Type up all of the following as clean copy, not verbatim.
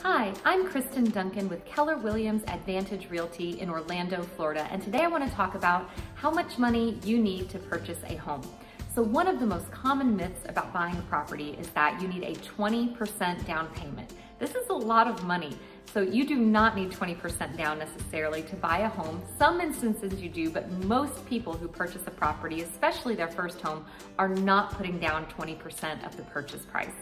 Hi, I'm Kristen Duncan with Keller Williams Advantage Realty in Orlando, Florida, and today I want to talk about how much money you need to purchase a home. So one of the most common myths about buying a property is that you need a 20% down payment. This is a lot of money. So you do not need 20% down necessarily to buy a home. Some instances you do, but most people who purchase a property, especially their first home, are not putting down 20% of the purchase price.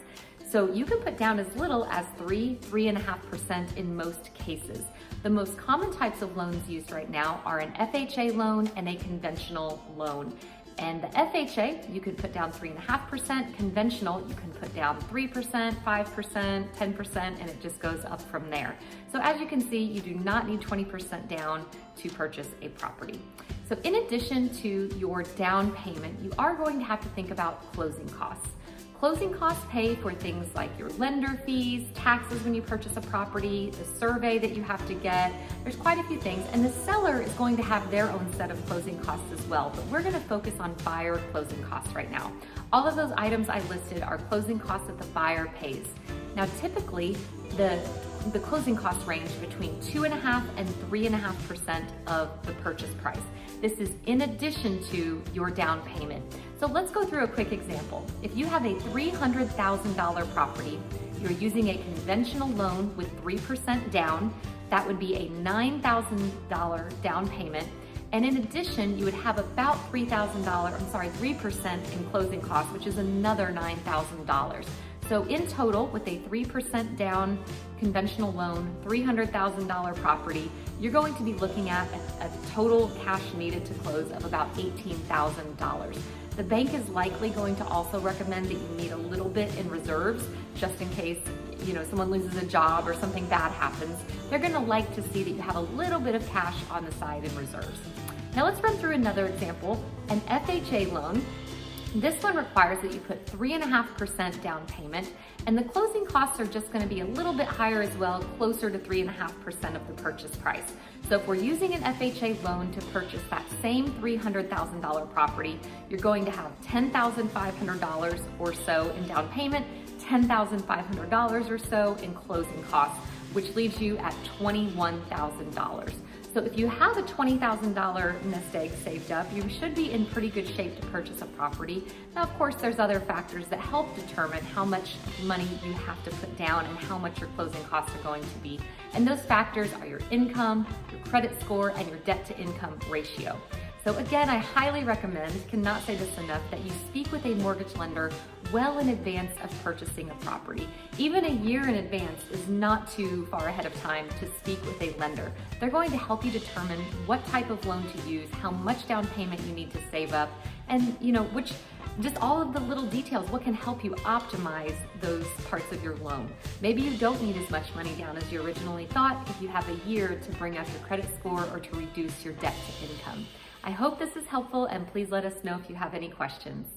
So you can put down as little as 3.5% in most cases. The most common types of loans used right now are an FHA loan and a conventional loan. And the FHA, you could put down 3.5%, conventional, you can put down 3%, 5%, 10%, and it just goes up from there. So as you can see, you do not need 20% down to purchase a property. So in addition to your down payment, you are going to have to think about closing costs. Closing costs pay for things like your lender fees, taxes when you purchase a property, the survey that you have to get. There's quite a few things, and the seller is going to have their own set of closing costs as well, but we're gonna focus on buyer closing costs right now. All of those items I listed are closing costs that the buyer pays. Now typically, the closing costs range between 2.5% and 3.5% of the purchase price. This is in addition to your down payment. So let's go through a quick example. If you have a $300,000 property, you're using a conventional loan with 3% down, that would be a $9,000 down payment. And in addition, you would have about $3% in closing costs, which is another $9,000. So in total, with a 3% down conventional loan, $300,000 property, you're going to be looking at a total cash needed to close of about $18,000. The bank is likely going to also recommend that you need a little bit in reserves, just in case someone loses a job or something bad happens. They're gonna like to see that you have a little bit of cash on the side in reserves. Now let's run through another example, an FHA loan. This one requires that you put 3.5% down payment, and the closing costs are just gonna be a little bit higher as well, closer to 3.5% of the purchase price. So if we're using an FHA loan to purchase that same $300,000 property, you're going to have $10,500 or so in down payment, $10,500 or so in closing costs, which leaves you at $21,000. So if you have a $20,000 nest egg saved up, you should be in pretty good shape to purchase a property. Now, of course, there's other factors that help determine how much money you have to put down and how much your closing costs are going to be. And those factors are your income, your credit score, and your debt to income ratio. So again, I highly recommend, cannot say this enough, that you speak with a mortgage lender well in advance of purchasing a property. Even a year in advance is not too far ahead of time to speak with a lender. They're going to help you determine what type of loan to use, how much down payment you need to save up, and just all of the little details, what can help you optimize those parts of your loan. Maybe you don't need as much money down as you originally thought if you have a year to bring up your credit score or to reduce your debt to income. I hope this is helpful, and please let us know if you have any questions.